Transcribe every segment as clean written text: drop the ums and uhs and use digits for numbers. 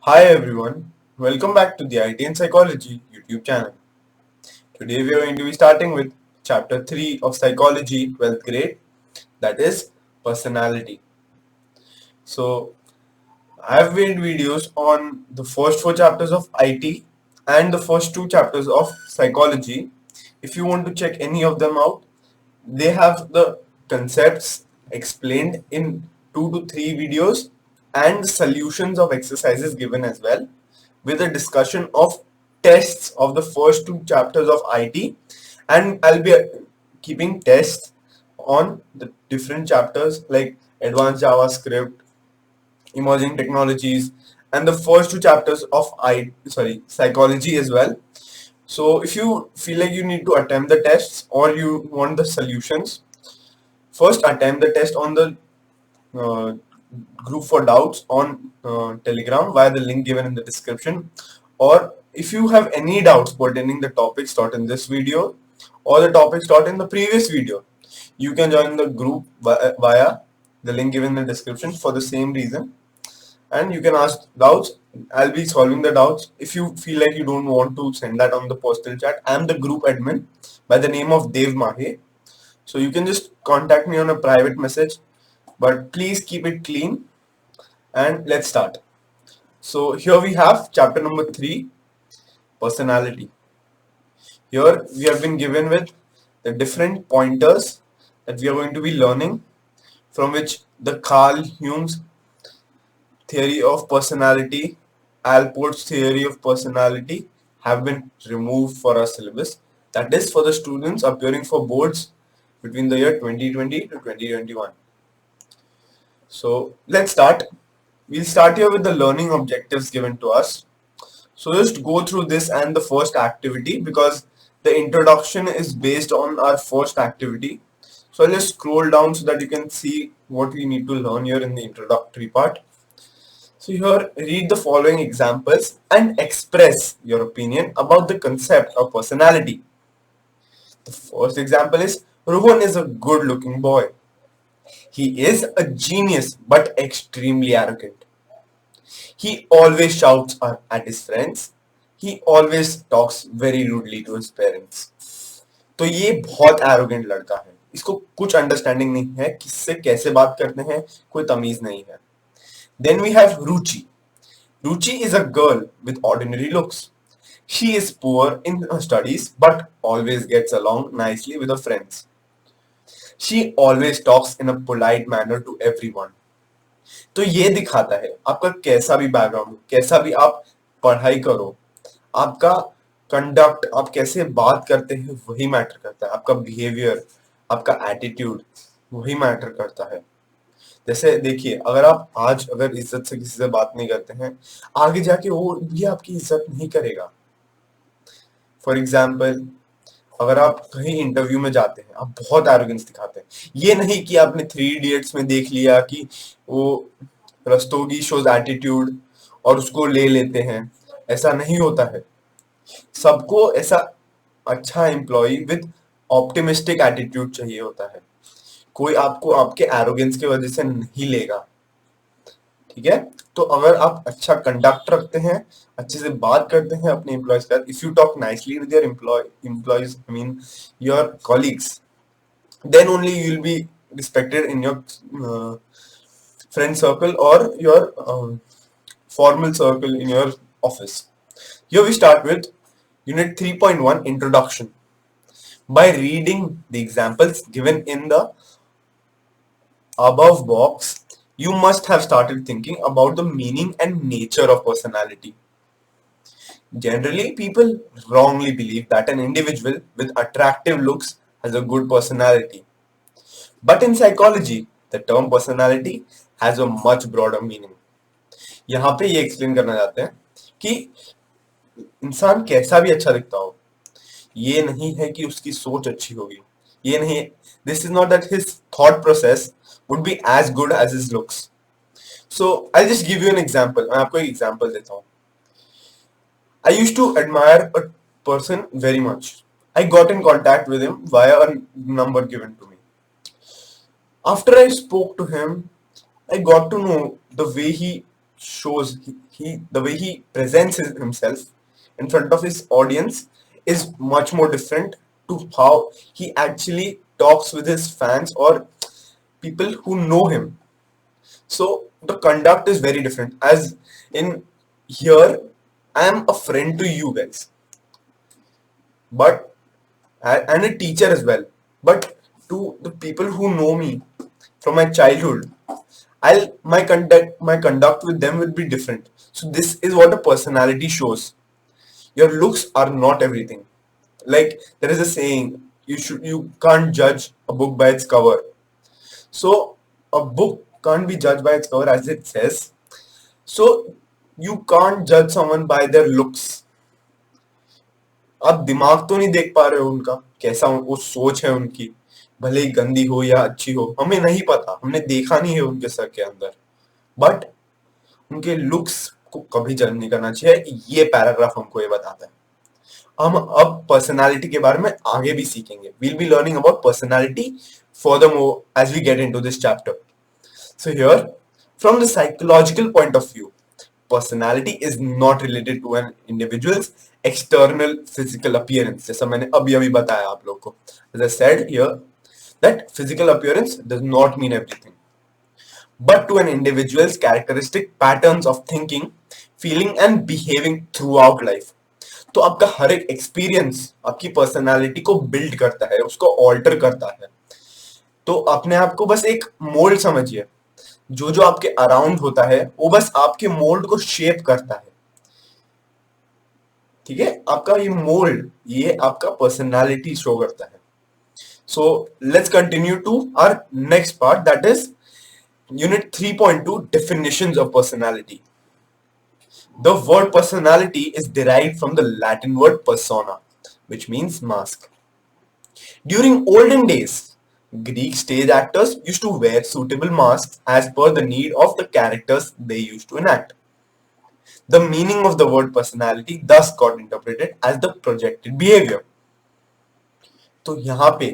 Hi everyone, welcome back to the IT and Psychology YouTube channel. Today we are going to be starting with chapter 3 of Psychology 12th grade, that is personality. So I have made videos on the first 4 chapters of IT and the first 2 chapters of Psychology. If you want to check any of them out, they have the concepts explained in 2 to 3 videos and solutions of exercises given as well, with a discussion of tests of the first 2 chapters of IT, and I'll be keeping tests on the different chapters like advanced JavaScript, emerging technologies, and the first 2 chapters of psychology as well. So if you feel like you need to attempt the tests or you want the solutions, first attempt the test on the uh, group for doubts on Telegram via the link given in the description. Or if you have any doubts pertaining the topics taught in this video or the topics taught in the previous video, you can join the group via the link given in the description for the same reason, and you can ask doubts. I'll be solving the doubts. If you feel like you don't want to send that on the personal chat, I'm the group admin by the name of Dev Mahe, so you can just contact me on a private message, but please keep it clean. And let's start. So here we have chapter number 3, personality. Here we have been given with the different pointers that we are going to be learning, from which the Carl Jung's theory of personality, Alport's theory of personality have been removed for our syllabus. That is for the students appearing for boards between the year 2020 to 2021. So let's start. We'll start here with the learning objectives given to us. So just go through this and the first activity, because the introduction is based on our first activity. So I'll just scroll down so that you can see what we need to learn here in the introductory part. So here, read the following examples and express your opinion about the concept of personality. The first example is, Rohan is a good looking boy. He is a genius but extremely arrogant. He always shouts at his friends. He always talks very rudely to his parents. तो ये बहुत arrogant लड़का है, इसको कुछ understanding नहीं है, किससे कैसे बात करते हैं कोई तमीज नहीं है. Then we have Ruchi. Ruchi is a girl with ordinary looks. She is poor in her studies but always gets along nicely with her friends. She always talks in a polite manner to everyone. तो ये दिखाता है आपका कैसा भी background, कैसा भी आप पढ़ाई करो, आपका कंडक्ट, आप कैसे बात करते हैं वही मैटर करता है. आपका बिहेवियर, आपका एटीट्यूड वही मैटर करता है. जैसे देखिए, अगर आप आज अगर इज्जत से किसी से बात नहीं करते हैं, आगे जाके वो भी आपकी इज्जत नहीं करेगा. फॉर एग्जाम्पल, अगर आप कहीं इंटरव्यू में जाते हैं, आप बहुत एरोगेंस दिखाते हैं. ये नहीं कि आपने 3 इडियट्स में देख लिया कि वो रस्तोगी शोज एटीट्यूड और उसको ले लेते हैं. ऐसा नहीं होता है. सबको ऐसा अच्छा एम्प्लॉय विद ऑप्टिमिस्टिक एटीट्यूड चाहिए होता है. कोई आपको आपके एरोगेंस की वजह से नहीं लेगा. ठीक है. तो अगर आप अच्छा कंडक्ट रखते हैं, अच्छे से बात करते हैं अपने एम्प्लॉयज के साथ, if you talk nicely with your employees, I mean your colleagues, then only you will be respected in your friend circle or your formal circle in your office. Here we start with unit 3.1, introduction. By reading the examples given in the above box, you must have started thinking about the meaning and nature of personality. Generally, people wrongly believe that an individual with attractive looks has a good personality. But in psychology, the term personality has a much broader meaning. यहाँ पे ये explain करना चाहते हैं कि इंसान कैसा भी अच्छा दिखता हो, ये नहीं है कि उसकी सोच अच्छी होगी. ये नहीं, this is not that his thought process would be as good as his looks. So I'll just give you an example. मैं आपको एक example देता हूँ. I used to admire a person very much. I got in contact with him via a number given to me. After I spoke to him, I got to know the way he shows, the way he presents himself in front of his audience is much more different to how he actually talks with his fans or people who know him. So the conduct is very different. As in here, I am a friend to you guys, but and a teacher as well. But to the people who know me from my childhood, my conduct with them will be different. So this is what a personality shows. Your looks are not everything. Like there is a saying, you can't judge a book by its cover. So a book can't be judged by its cover, as it says. So you can't judge someone by their looks. आप दिमाग तो नहीं देख पा रहे हो उनका, कैसा वो सोच है उनकी, भले ही गंदी हो या अच्छी हो, हमें नहीं पता, हमने देखा नहीं है उनके सर के अंदर, बट उनके लुक्स को कभी जज नहीं करना चाहिए. ये पैराग्राफ हमको ये बताता है. हम अब पर्सनालिटी के बारे में आगे भी सीखेंगे. we'll be learning about personality furthermore as we get into this chapter. So here, from the psychological point of view, personality is not related to an individual's external physical appearance. जैसा मैंने अभी अभी बताया आप लोग को. As I said here, that physical appearance does not mean everything, but to an individual's characteristic patterns of thinking, feeling and behaving throughout life. तो आपका हर एक एक्सपीरियंस आपकी पर्सनालिटी को बिल्ड करता है, उसको ऑल्टर करता है. तो अपने आप को बस एक मोल्ड समझिए. जो जो आपके अराउंड होता है वो बस आपके मोल्ड को शेप करता है. ठीक है, आपका ये मोल्ड, ये आपका पर्सनालिटी शो करता है. So let's continue to our next part, that is unit 3.2, definitions of personality. The word personality is derived from the Latin word persona, which means mask. During olden days, Greek stage actors used to wear suitable masks as per the need of the characters they used to enact. The meaning of the word personality thus got interpreted as the projected behavior. तो यहाँ पे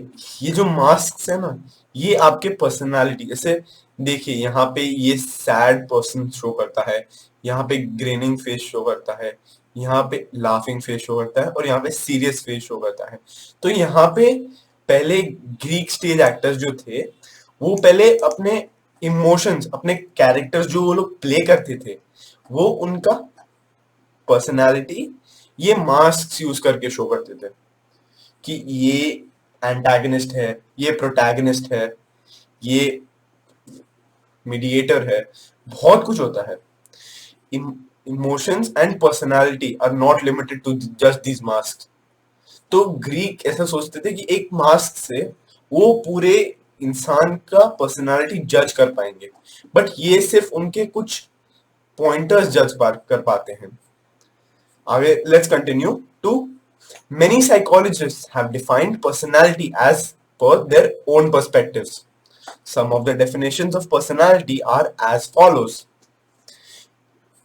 ये जो mask है ना, ये आपके personality, जैसे देखिए यहाँ पे ये सैड पर्सन शो करता है, यहाँ पे ग्रेनिंग फेस शो करता है, यहाँ पे लाफिंग फेस शो करता है और यहाँ पे सीरियस फेस शो करता है. तो यहाँ पे पहले ग्रीक स्टेज एक्टर्स जो थे वो पहले अपने इमोशंस, अपने कैरेक्टर्स जो वो लोग प्ले करते थे, वो उनका पर्सनालिटी ये मास्क यूज करके शो करते थे कि ये एंटागनिस्ट है, ये प्रोटैगनिस्ट है, ये मीडिएटर है, बहुत कुछ होता है. Emotions and personality are not limited to just these masks. तो ग्रीक ऐसा सोचते थे कि एक मास्क से वो पूरे इंसान का पर्सनालिटी जज कर पाएंगे, बट ये सिर्फ उनके कुछ पॉइंटर्स जज कर पाते हैं. आगे let's continue to. Many psychologists have defined personality as per their own perspectives. Some of the definitions of personality are as follows.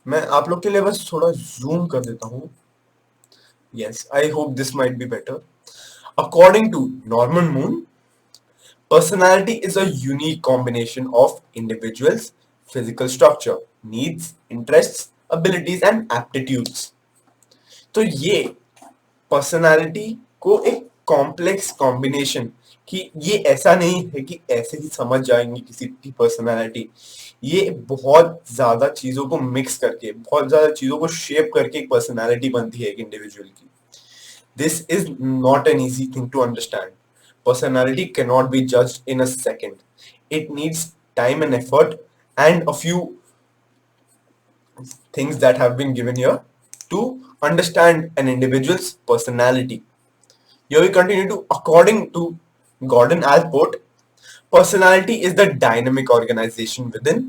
मैं आप लोग के लिए बस थोड़ा zoom कर देता हूँ. Yes, I hope this might be better. According to Norman Moon, personality is a unique combination of individuals' physical structure, needs, interests, abilities and aptitudes. तो ये पर्सनालिटी को एक कॉम्प्लेक्स कॉम्बिनेशन, कि ये ऐसा नहीं है कि ऐसे ही समझ जाएंगे किसी की पर्सनालिटी. ये बहुत ज्यादा चीजों को मिक्स करके, बहुत ज्यादा चीजों को शेप करके एक पर्सनालिटी बनती है एक इंडिविजुअल की. This is not an easy thing to understand. Personality can not be judged in a second. It needs time and effort and a few things that have been given here to understand an individual's personality. Here we continue to, according to Gordon Allport, personality is the dynamic organization within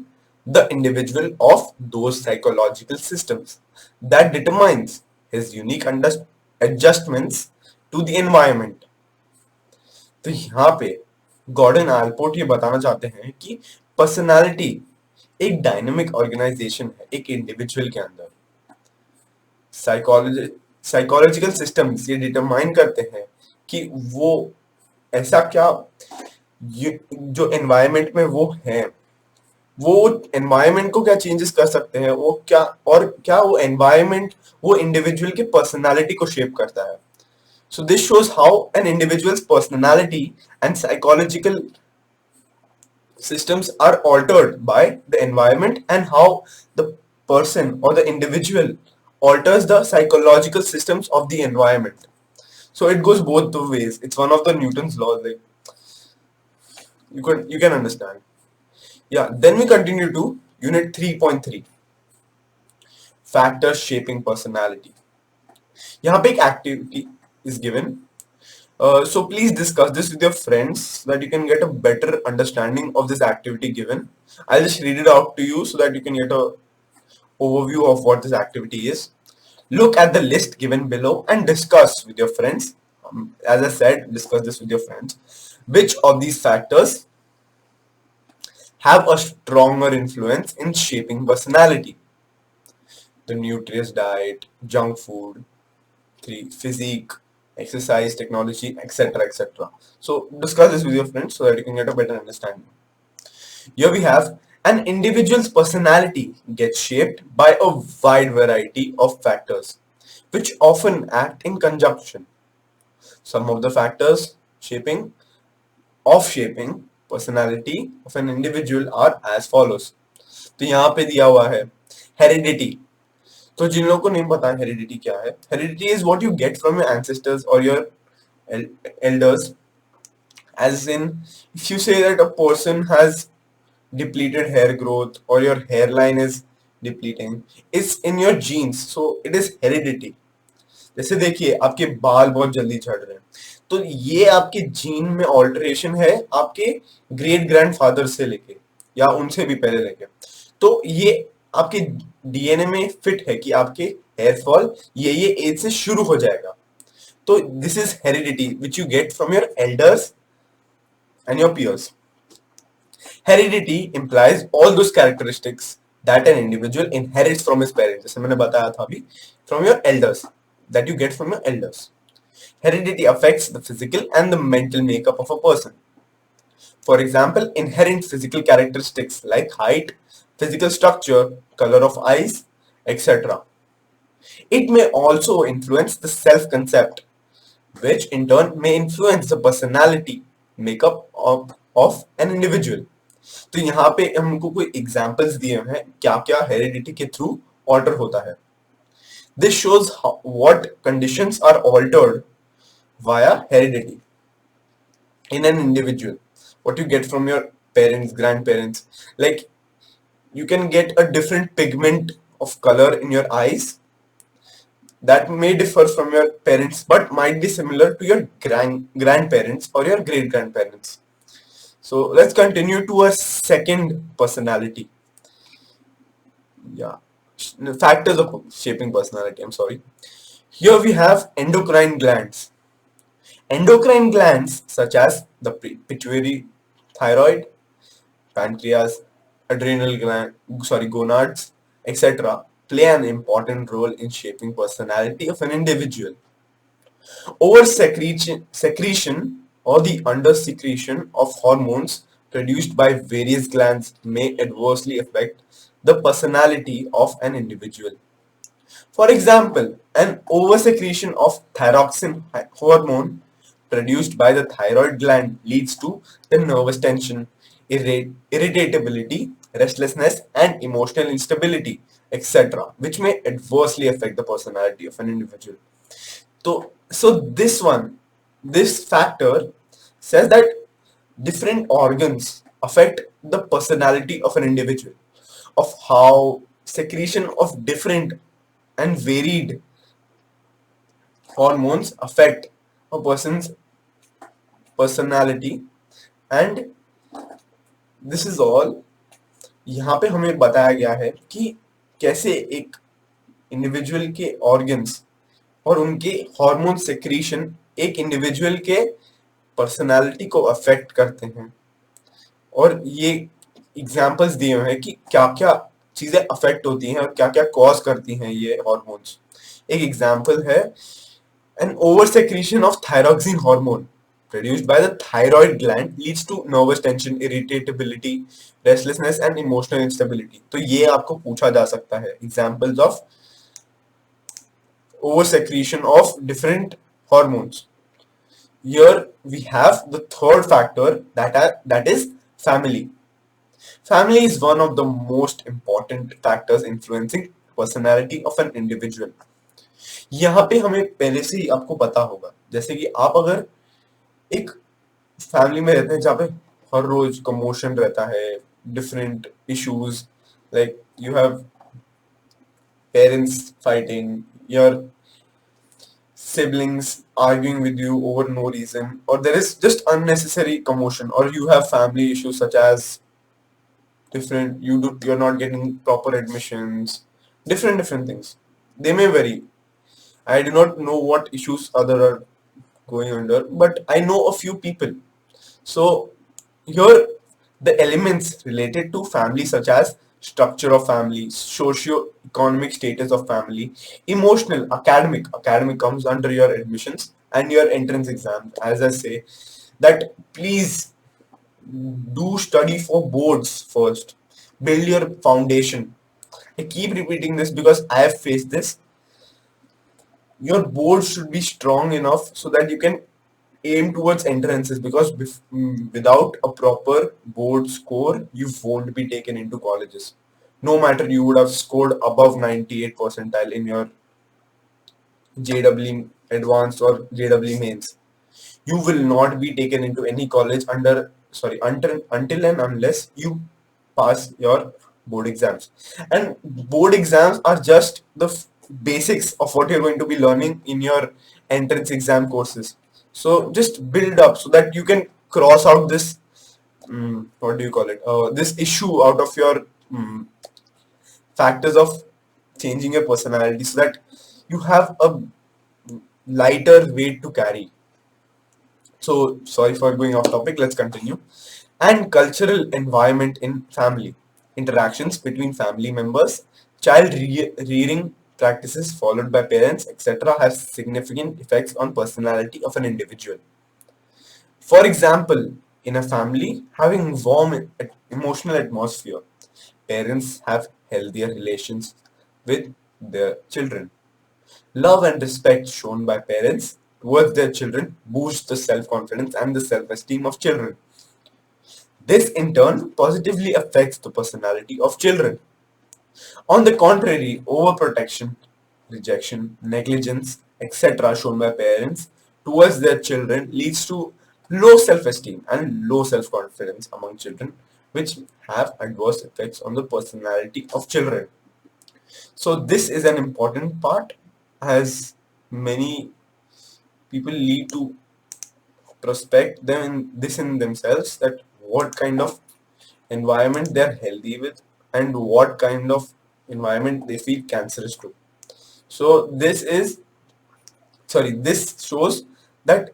the individual of those psychological systems that determines his unique adjustments to the environment. तो यहाँ पे Gordon Allport ये बताना चाहते हैं कि personality एक dynamic organisation है एक इंडिविजुअल के अंदर. साइकोलॉजिकल सिस्टम्स ये डिटरमाइन करते हैं कि वो ऐसा क्या जो एनवायरनमेंट में वो है वो एनवायरनमेंट को क्या चेंजेस कर सकते हैं, वो क्या, और क्या वो एनवायरनमेंट वो इंडिविजुअल के पर्सनालिटी को शेप करता है. So this shows how an individual's personality and psychological systems are altered by the environment, and how the person or the individual alters the psychological systems of the environment. So it goes both the ways. It's one of the Newton's laws. Like you can understand. Yeah. Then we continue to unit 3.3, factors shaping personality. यहाँ पे एक activity is given. So please discuss this with your friends so that you can get a better understanding of this activity given. I'll just read it out to you so that you can get a overview of what this activity is. Look at the list given below and discuss with your friends. As I said, discuss this with your friends. Which of these factors have a stronger influence in shaping personality? The nutritious diet, junk food, 3, physique, exercise, technology, etc. etc. So discuss this with your friends so that you can get a better understanding. Here we have an individual's personality gets shaped by a wide variety of factors which often act in conjunction. Some of the factors shaping personality of an individual are as follows. तो यहाँ पे दिया हुआ है heredity. तो जिन लोगों को नहीं पता हेरिडिटी क्या है, heredity is what you get from your ancestors और your elders. As in, if you say that a person has depleted hair growth or your hairline is depleting, it's in your genes, so it is heredity. जैसे देखिए आपके बाल बहुत जल्दी झड़ रहे हैं, तो ये आपके जीन में ऑल्टरेशन है आपके ग्रेट ग्रैंडफादर से लेके या उनसे भी पहले लेके. तो ये आपके डीएनए में फिट है कि आपके हेयर फॉल ये एज से शुरू हो जाएगा. तो this is heredity which you get from your elders and your piers. Heredity implies all those characteristics that an individual inherits from his parents. जैसे मैंने बताया था अभी, from your elders, that you get from your elders. Heredity affects the physical and the mental makeup of a person. For example, inherent physical characteristics like height, physical structure, color of eyes, etc. It may also influence the self-concept, which in turn may influence the personality makeup of an individual. तो यहाँ पे हमको कोई examples दिए हैं क्या क्या heredity के थ्रू ऑल्टर होता है. This shows what conditions are altered via heredity in an individual. What you get from your parents, grandparents, like you can get a different pigment of color in your eyes that may differ from your parents but might be similar to your grandparents or your great grandparents. So let's continue to a second personality. Yeah, factors of shaping personality, I'm sorry. Here we have endocrine glands. Endocrine glands such as the pituitary, thyroid, pancreas, adrenal gland, gonads, etc. play an important role in shaping personality of an individual. Over secretion or the under secretion of hormones produced by various glands may adversely affect the personality of an individual. For example, an oversecretion of thyroxine hormone produced by the thyroid gland leads to the nervous tension, irritability, restlessness, and emotional instability, etc., which may adversely affect the personality of an individual. So this factor says that different organs affect the personality of an individual, of how secretion of different and varied hormones affect a person's personality. And this is all. यहाँ पे हमें बताया गया है कि कैसे एक individual के ऑर्गन्स और उनके हार्मोन सेक्रीशन एक इंडिविजुअल के पर्सनालिटी को अफेक्ट करते हैं, और ये एग्जांपल्स दिए हुए हैं कि क्या क्या चीजें अफेक्ट होती हैं और क्या क्या कॉज करती हैं ये हार्मोन्स. एक एग्जांपल है an oversecretion of thyroxine hormone produced by the thyroid gland leads to nervous tension, irritability, restlessness and emotional instability. तो ये आपको पूछा जा सकता है examples of over secretion of different hormones. Here we have the third factor that is family. Family is one of the most important factors influencing personality of an individual. यहाँ पे हमें पहले से ही आपको पता होगा, जैसे कि आप अगर एक फैमिली में रहते हैं जहाँ पे हर रोज कमोशन रहता है, different issues, like you have parents fighting, your siblings arguing with you over no reason, or there is just unnecessary commotion, or you have family issues such as you're not getting proper admissions, different things. They may vary. I do not know what issues other are going under, but I know a few people. So here the elements related to family such as structure of family, socio-economic status of family, emotional, academic comes under your admissions and your entrance exam. As I say that please do study for boards first. Build your foundation. I keep repeating this because I have faced this. Your board should be strong enough so that you can aim towards entrances, because without a proper board score you won't be taken into colleges. No matter you would have scored above 98 percentile in your JW advanced or JW mains, you will not be taken into any college until and unless you pass your board exams. And board exams are just the basics of what you're going to be learning in your entrance exam courses. So just build up so that you can cross out this what do you call it, this issue out of your factors of changing your personality, so that you have a lighter weight to carry. So sorry for going off topic, let's continue. And cultural environment in family. Interactions between family members, child rearing practices followed by parents, etc. have significant effects on personality of an individual. For example, in a family having warm emotional atmosphere, parents have healthier relations with their children. Love and respect shown by parents towards their children boosts the self-confidence and the self-esteem of children. This in turn positively affects the personality of children. On the contrary, overprotection, rejection, negligence, etc. shown by parents towards their children leads to low self-esteem and low self-confidence among children, which have adverse effects on the personality of children. So this is an important part, as many people need to prospect in themselves, that what kind of environment they're healthy with and what kind of environment they feel cancerous to. So this shows that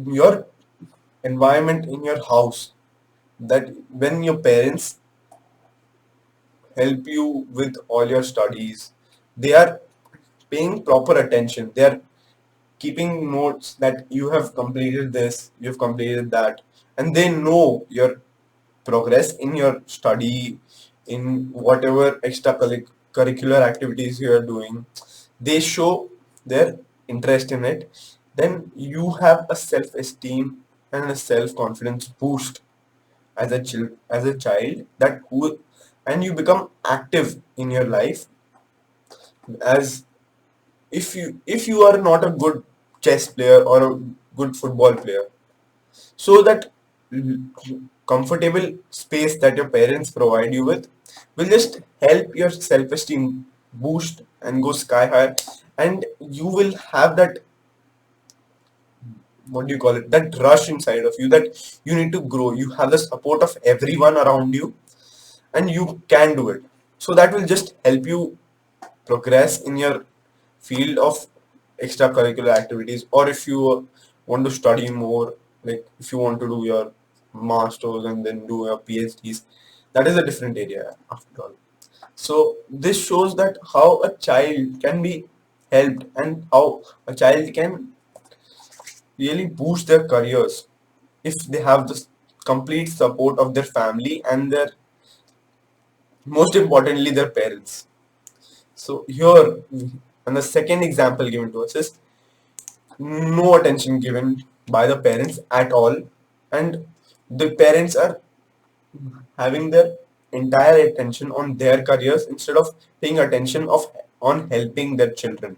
your environment in your house, that when your parents help you with all your studies, they are paying proper attention, they are keeping notes that you have completed this, you've completed that, and they know your progress in your study, in whatever extracurricular activities you are doing. They show their interest in it. Then you have a self-esteem and a self-confidence boost as a child, and you become active in your life. As if you are not a good chess player or a good football player, so that comfortable space that your parents provide you with will just help your self-esteem boost and go sky high, and you will have that, what do you call it, that rush inside of you, that you need to grow, you have the support of everyone around you and you can do it. So that will just help you progress in your field of extracurricular activities, or if you want to study more, like if you want to do your masters and then do your PhDs, that is a different area after all. So this shows that how a child can be helped and how a child can really boost their careers if they have the complete support of their family and their, most importantly, their parents. So here, and the second example given to us is no attention given by the parents at all, and the parents are having their entire attention on their careers instead of paying attention of on helping their children.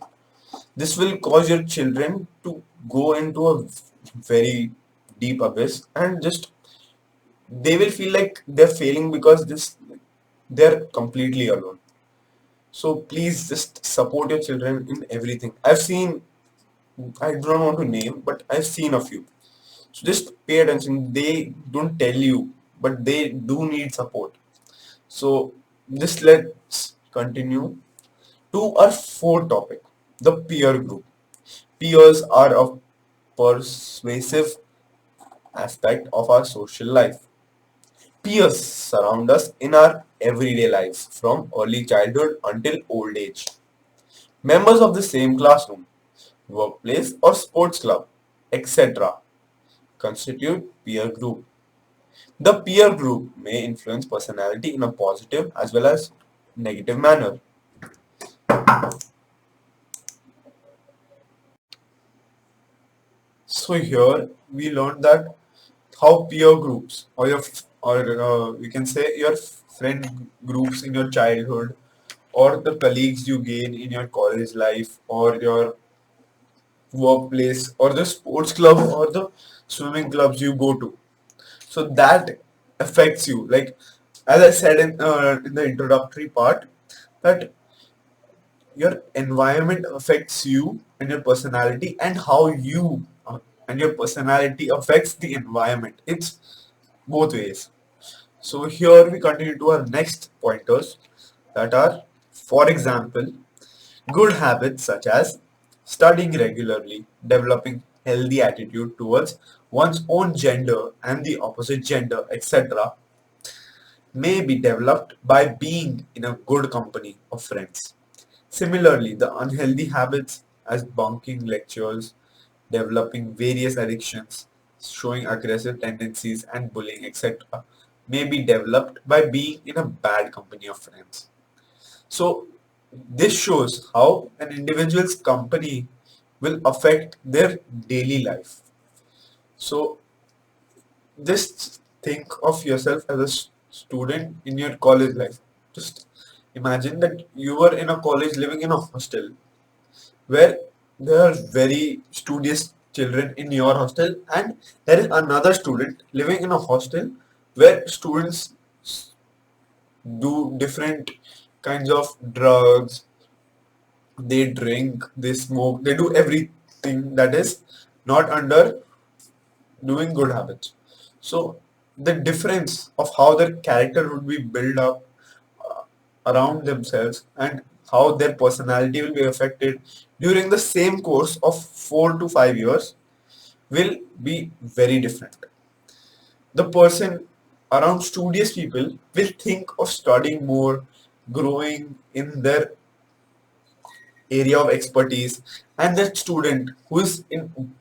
This will cause your children to go into a very deep abyss, and just they will feel like they're failing because this they're completely alone. So please just support your children in everything. I've seen, I don't want to name, but I've seen a few. So just pay attention. They don't tell you, but they do need support. So just let's continue to our fourth topic, the peer group. Peers are a persuasive aspect of our social life. Peers surround us in our everyday lives from early childhood until old age. Members of the same classroom, workplace or sports club, etc. constitute peer group. The peer group may influence personality in a positive as well as negative manner. So here we learned that how peer groups or you can say your friend groups in your childhood or the colleagues you gain in your college life or your workplace or the sports club or the swimming clubs you go to, so that affects you, like as I said in the introductory part, that your environment affects you and your personality, and how you and your personality affects the environment. It's both ways. So here we continue to our next pointers, that are, for example, good habits such as studying regularly, developing healthy attitude towards one's own gender and the opposite gender, etc., may be developed by being in a good company of friends. Similarly, the unhealthy habits as bunking lectures, developing various addictions, showing aggressive tendencies and bullying, etc., may be developed by being in a bad company of friends. So this shows how an individual's company will affect their daily life. So just think of yourself as a student in your college life. Just imagine that you were in a college living in a hostel where there are very studious children in your hostel, and there is another student living in a hostel where students do different kinds of drugs, they drink, they smoke, they do everything that is not under doing good habits. So the difference of how their character would be built up uh, around themselves, and how their personality will be affected during the same course of 4 to 5 years will be very different. The person around studious people will think of studying more, growing in their area of expertise, and that student who is in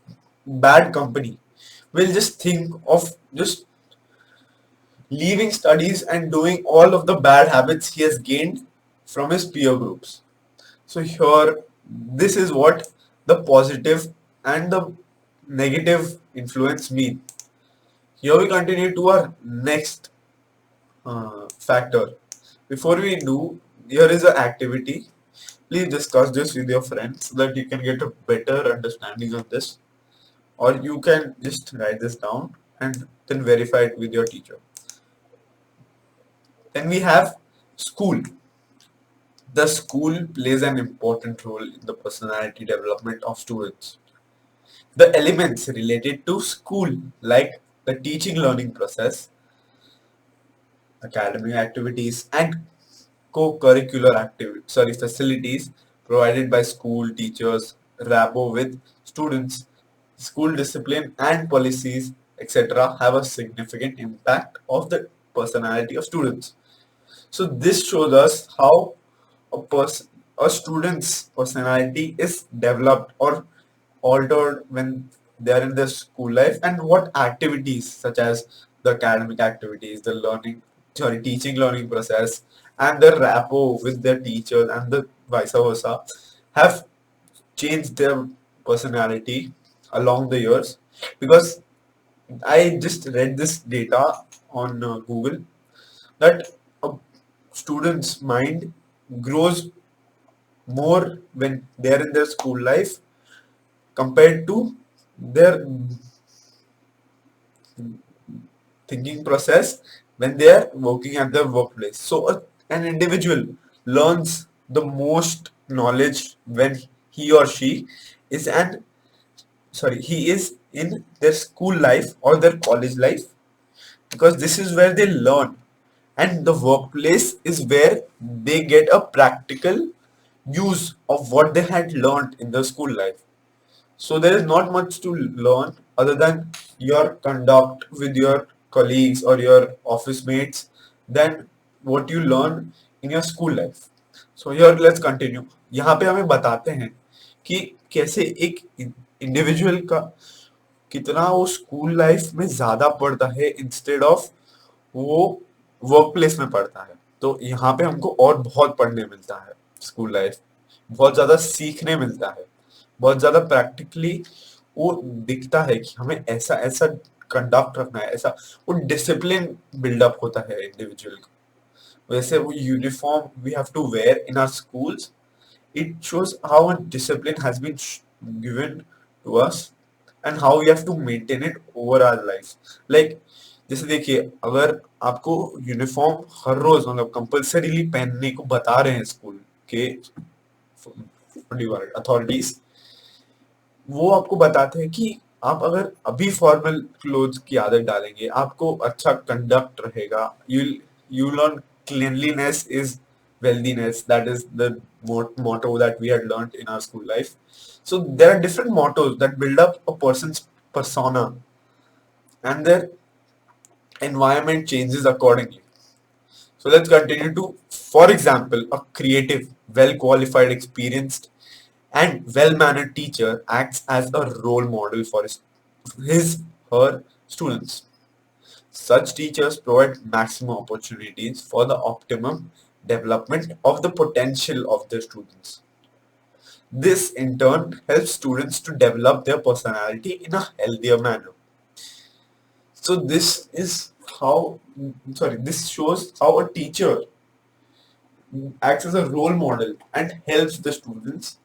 bad company will just think of just leaving studies and doing all of the bad habits he has gained from his peer groups. So here, this is what the positive and the negative influence mean. Here we continue to our next factor. Before we do, here is an activity. Please discuss this with your friends so that you can get a better understanding of this, or you can just write this down and then verify it with your teacher. Then we have school. The school plays an important role in the personality development of students. The elements related to school, like the teaching learning process, academic activities, and co-curricular facilities provided by school teachers, rabo with students, school discipline and policies, etc., have a significant impact of the personality of students. So this shows us how a student's personality is developed or altered when they are in their school life, and what activities such as the academic activities, the teaching learning process, and the rapport with their teachers and the vice versa have changed their personality along the years. Because I just read this data on Google that a student's mind grows more when they are in their school life compared to their thinking process when they are working at the workplace. So an individual learns the most knowledge when he or she is an he is in their school life or their college life, because this is where they learn, and the workplace is where they get a practical use of what they had learned in the school life. So there is not much to learn other than your conduct with your colleagues or your office mates than what you learn in your school life. So here let's continue. यहाँ पे हमें बताते हैं कि कैसे एक individual का कितना वो स्कूल लाइफ में ज्यादा पढ़ता है इंस्टेड ऑफ वो वर्क प्लेस में पढ़ता है। तो यहाँ पे हमको और बहुत पढ़ने मिलता है। स्कूल लाइफ बहुत ज्यादा सीखने मिलता है, बहुत ज्यादा प्रैक्टिकली वो दिखता है कि हमें ऐसा ऐसा कंडक्ट रखना है, ऐसा वो डिसिप्लिन बिल्डअप होता है इंडिविजुअल का। वैसे वो uniform we have to wear in our schools, it shows how a discipline has been given to us and how we have to maintain it over our life. Like जैसे देखिए, अगर आपको uniform हर रोज मतलब compulsorily पहनने को बता रहे हैं स्कूल के अथॉरिटीज, वो आपको बताते हैं कि आप अगर अभी फॉर्मल क्लोथ्स की आदत डालेंगे आपको अच्छा कंडक्ट रहेगा, you learn cleanliness is wealthiness. That is the motto that we had learned in our school life. So there are different mottos that build up a person's persona, and their environment changes accordingly. So let's continue to, for example, a creative, well qualified, experienced, and well mannered teacher acts as a role model for her students. Such teachers provide maximum opportunities for the optimum development of the potential of their students. This in turn helps students to develop their personality in a healthier manner. So this shows how a teacher acts as a role model and helps the students,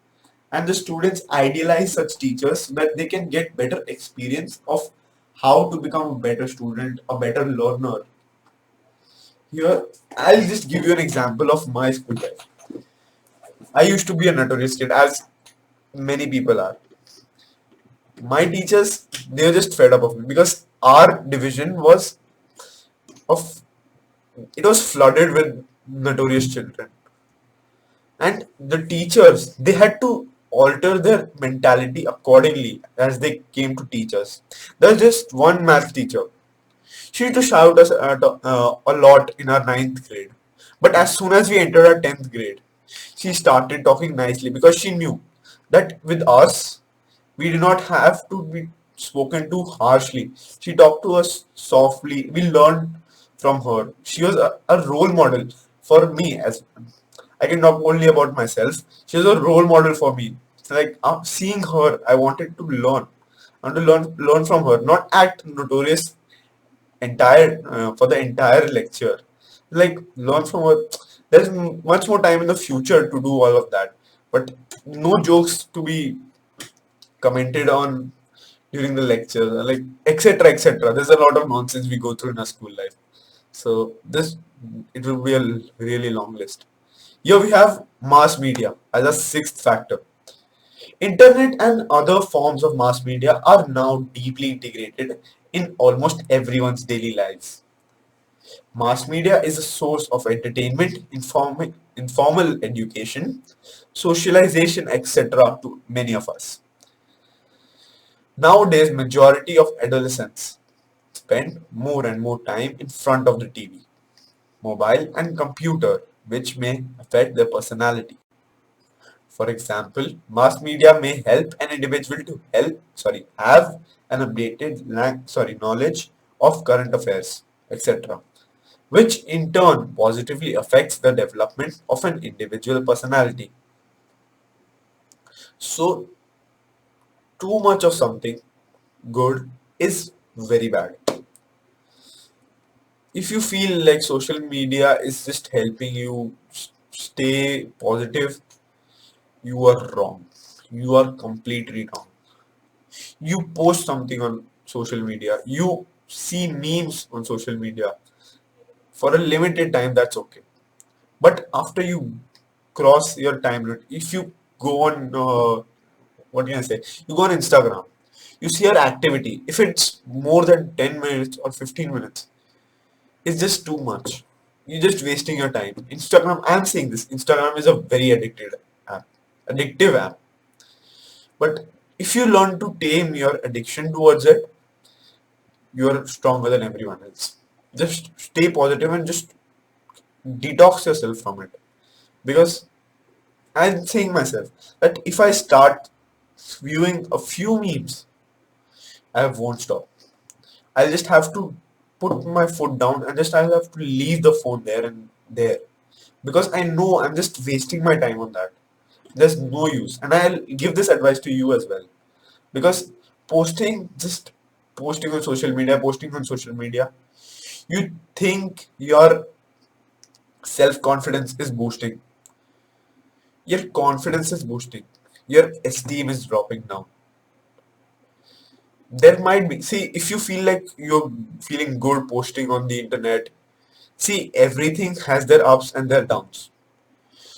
and the students idealize such teachers so that they can get better experience of how to become a better student, a better learner. Here, I'll just give you an example of my school life. I used to be a notorious kid, as many people are. My teachers, they were just fed up of me because our division of it was flooded with notorious children, and the teachers, they had to alter their mentality accordingly as they came to teach us. There's just one math teacher. She used to shout us a lot in our ninth grade. But as soon as we entered our 10th grade, she started talking nicely because she knew that with us, we did not have to be spoken to harshly. She talked to us softly. We learned from her. She was a role model for me. As I can talk only about myself. She was a role model for me. It's like seeing her, I wanted to learn. I want to learn from her, not act notorious entire for the entire lecture. Like learn from her. There's much more time in the future to do all of that, but no jokes to be commented on during the lecture, like etc etc. There's a lot of nonsense we go through in our school life. So this, it will be a really long list. Here we have mass media as a sixth factor. Internet and other forms of mass media are now deeply integrated in almost everyone's daily lives. Mass media is a source of entertainment, informal education, socialization, etc. to many of us. Nowadays, majority of adolescents spend more and more time in front of the TV, mobile and computer, which may affect their personality. For example, mass media may help an individual to have an updated knowledge of current affairs, etc., which in turn positively affects the development of an individual personality. So, too much of something good is very bad. If you feel like social media is just helping you stay positive, you are wrong. You are completely wrong. You post something on social media, you see memes on social media for a limited time, that's okay. But after you cross your time limit, if you go on, what can I say? You go on Instagram, you see your activity. If it's more than 10 minutes or 15 minutes, it's just too much. You're just wasting your time. Instagram, I'm saying this, Instagram is a very app. Addictive app. But if you learn to tame your addiction towards it, you're stronger than everyone else. Just stay positive and just detox yourself from it. Because I'm saying myself that if I start viewing a few memes, I won't stop. I'll just have to put my foot down and just I'll have to leave the phone there and there. Because I know I'm just wasting my time on that. There's no use. And I'll give this advice to you as well. Because just posting on social media, you think your self-confidence is boosting. Your confidence is boosting. Your esteem is dropping down. There might be, see, if you feel like you're feeling good posting on the internet, see, everything has their ups and their downs.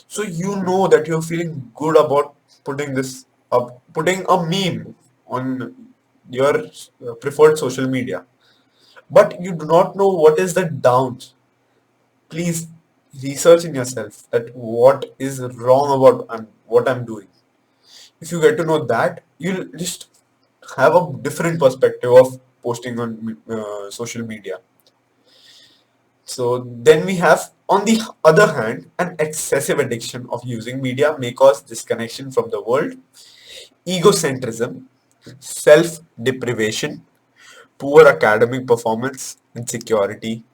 So you know that you're feeling good about putting this up, putting a meme on your preferred social media. But you do not know what is the downs. Please research in yourself that what is wrong about what I'm doing. If you get to know that, you'll just have a different perspective of posting on social media. So then we have, on the other hand, an excessive addiction of using media may cause disconnection from the world, egocentrism, self-deprivation, poor academic performance, insecurity,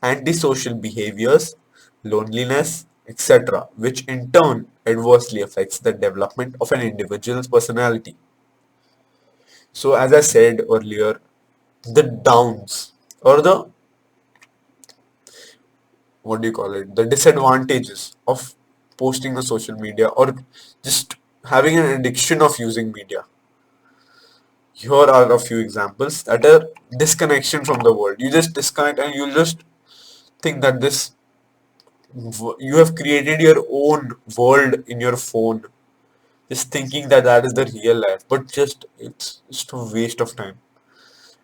antisocial behaviors, loneliness, etc., which in turn adversely affects the development of an individual's personality. So, as I said earlier, the downs or the what do you call it, the disadvantages of posting on social media or just having an addiction of using media. Here are a few examples that are disconnection from the world. You just disconnect and you just think that you have created your own world in your phone, just thinking that that is the real life, but just it's just a waste of time.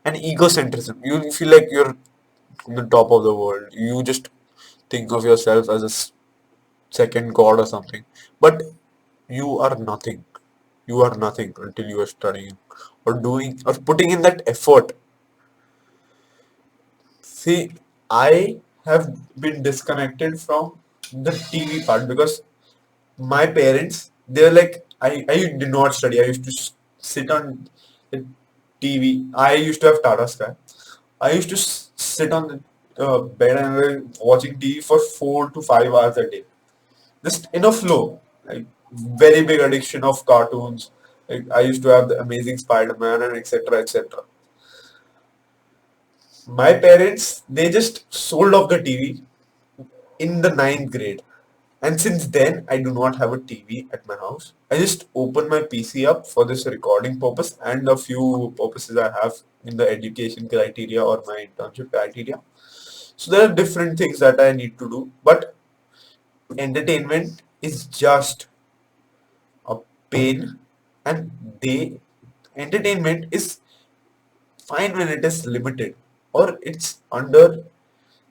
And egocentrism, you feel like you're on the top of the world. You just think of yourself as a second god or something, but you are nothing. You are nothing until you are studying or doing or putting in that effort. See, I have been disconnected from the TV part because my parents, they're like, I did not study. I used to sit on the TV. I used to have Tata Sky. I used to sit on the bed and watching TV for 4 to 5 hours a day, just in a flow. Like very big addiction of cartoons. Like I used to have the Amazing Spider-Man and etc. etc. My parents, they just sold off the TV in the ninth grade. And since then, I do not have a TV at my house. I just open my PC up for this recording purpose and a few purposes I have in the education criteria or my internship criteria. So there are different things that I need to do, but entertainment is just a pain, and they entertainment is fine when it is limited or it's under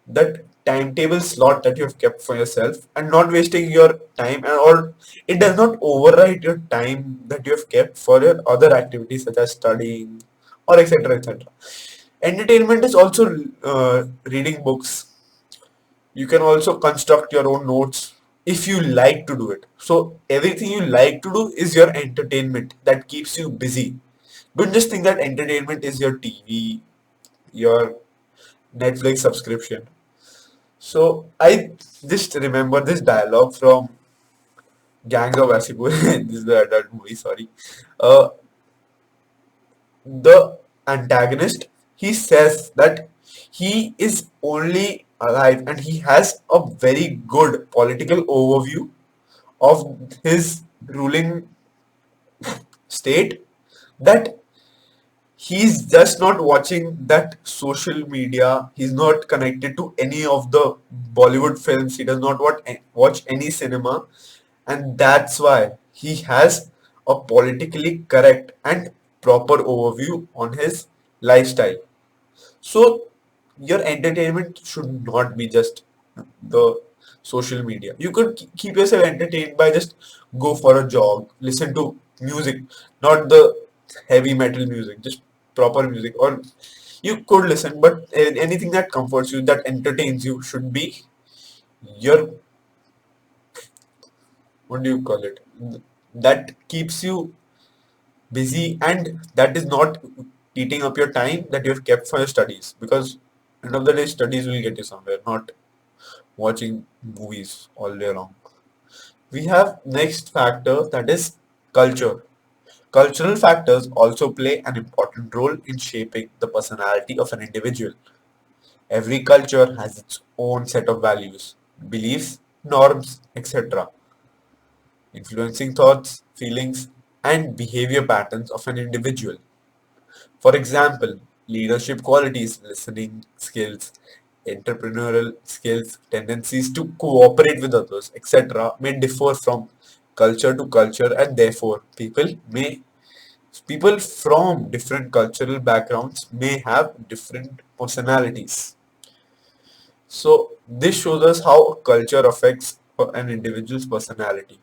that timetable slot that you have kept for yourself and not wasting your time, and or it does not override your time that you have kept for your other activities such as studying or etc etc. Entertainment is also reading books. You can also construct your own notes if you like to do it. So everything you like to do is your entertainment that keeps you busy. Don't just think that entertainment is your TV, your Netflix subscription. So I just remember this dialogue from Gangs of Wasseypur. This is the adult movie, sorry. Uh, the antagonist, he says that he is only alive and he has a very good political overview of his ruling state, that he's just not watching that social media. He's not connected to any of the Bollywood films. He does not watch any cinema. And that's why he has a politically correct and proper overview on his lifestyle. So your entertainment should not be just the social media. You could keep yourself entertained by just go for a jog, listen to music, not the heavy metal music, just proper music. Or you could listen, but anything that comforts you, that entertains you, should be your, what do you call it? That keeps you busy and that is not eating up your time that you have kept for your studies. Because end of the day, studies will get you somewhere, not watching movies all day long. We have next factor, that is culture. Cultural factors also play an important role in shaping the personality of an individual. Every culture has its own set of values, beliefs, norms, etc., influencing thoughts, feelings, and behavior patterns of an individual. For example, leadership qualities, listening skills, entrepreneurial skills, tendencies to cooperate with others, etc., may differ from culture to culture, and therefore people from different cultural backgrounds may have different personalities. So this shows us how culture affects an individual's personality.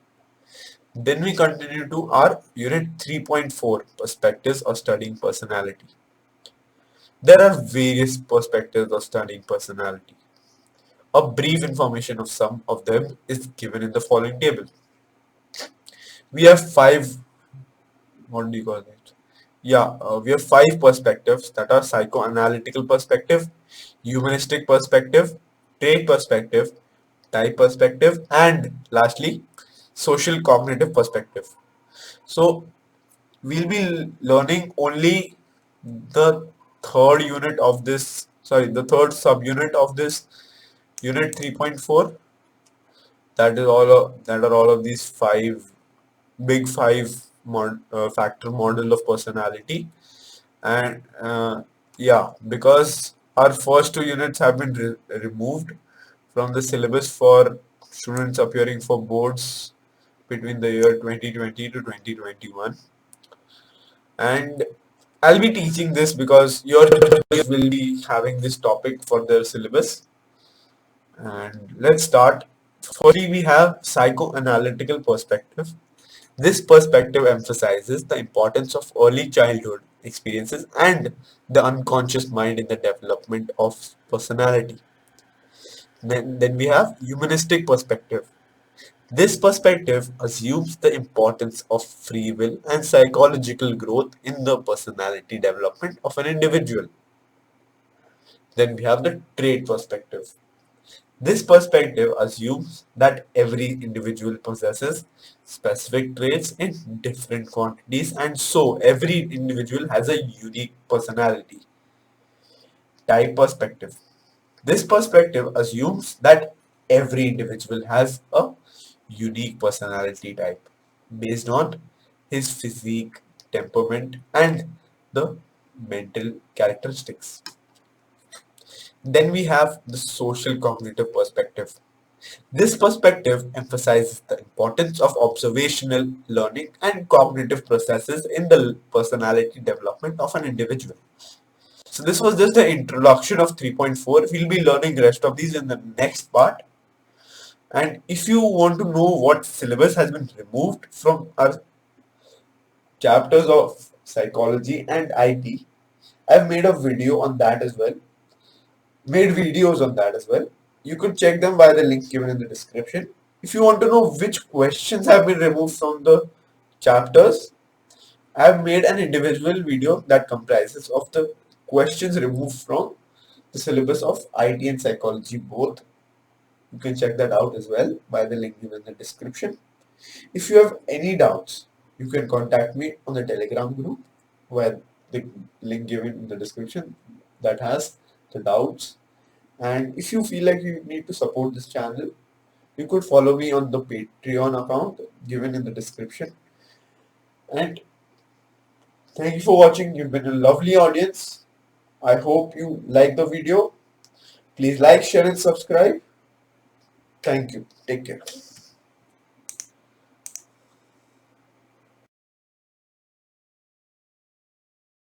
Then we continue to our unit 3.4, perspectives of studying personality. There are various perspectives of studying personality. A brief information of some of them is given in the following table. We have five, what do you call it? Yeah, we have five perspectives, that are psychoanalytical perspective, humanistic perspective, trait perspective, type perspective, and lastly, social cognitive perspective. So we'll be learning only the third unit of this, sorry, the third subunit of this unit 3.4. That is that are all of these five factor model of personality. And yeah, because our first two units have been removed from the syllabus for students appearing for boards between the year 2020 to 2021. And I'll be teaching this because your colleagues will be having this topic for their syllabus. And let's start. Firstly, we have psychoanalytical perspective. This perspective emphasizes the importance of early childhood experiences and the unconscious mind in the development of personality. Then we have humanistic perspective. This perspective assumes the importance of free will and psychological growth in the personality development of an individual. Then we have the trait perspective. This perspective assumes that every individual possesses specific traits in different quantities, and so every individual has a unique personality. Type perspective. This perspective assumes that every individual has a unique personality type based on his physique, temperament, and the mental characteristics. Then we have the social cognitive perspective. This perspective emphasizes the importance of observational learning and cognitive processes in the personality development of an individual. So this was just the introduction of 3.4. We'll be learning rest of these in the next part. And if you want to know what syllabus has been removed from our chapters of psychology and IT, I've made a video on that as well. Made videos on that as well. You could check them by the link given in the description. If you want to know which questions have been removed from the chapters, I have made an individual video that comprises of the questions removed from the syllabus of IT and psychology both. You can check that out as well by the link given in the description. If you have any doubts, you can contact me on the Telegram group where the link given in the description that has the doubts. And if you feel like you need to support this channel, you could follow me on the Patreon account given in the description. And thank you for watching. You've been a lovely audience. I hope you like the video. Please like, share and subscribe. Thank you. Take care.